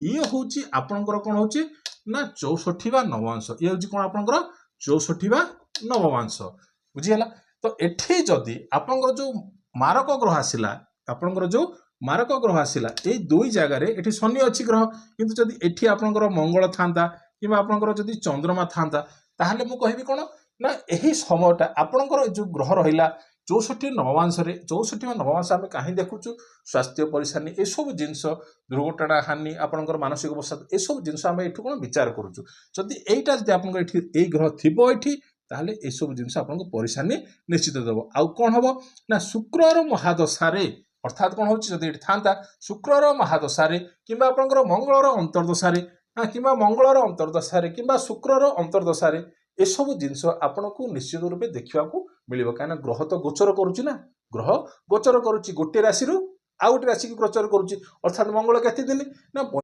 ये हूँ आपणकर कौन हो ना 64 बा नवांश ये हूँ कौन आपणकर 64 बा नवमांश बुझीगला। तो एठी जदि आपणकर जो मारक ग्रह आसिला आपणकर जो मारक ग्रह आसिला ये दुई जगार ये शनि अच्छी ग्रह किंतु जदि एठी आपणकर मंगल था कि आपणकर जदि चंद्रमा था ताहले मु कहबी कौन ना यही समयटा आपणकर जो ग्रह रहिला 64 नवमांश 64 नवमांश आम कहीं देखुचु स्वास्थ्य परेशानी ये सब जिनस दुर्घटना हानि आपणकर मानसिक अवसाद ये सब जिनस आम एठू कौन विचार करुचु जदि एटा जदि आपणकर एठी ग्रह थिबो एठी ताहले ये सब जिनस आपनको परेशानी निश्चित देव आउ कौन हम ना शुक्रर महादशारे अर्थात कौन होची जदि था शुक्रर महादशारे किंबा आपणकर मंगलर अंतर्दशारे कि मंगलर अंतर्दशारे किंबा शुक्रर अंतर्दशारे ये सब जिनस आपन को निश्चित रूपे देखा मिल कहीं ग्रह तो गोचर करुच्ची ना ग्रह गोचर करुच्ची गोटे राशि आउ गोटे राशि की गोचर करुच्ची अर्थात मंगल केते दिन ना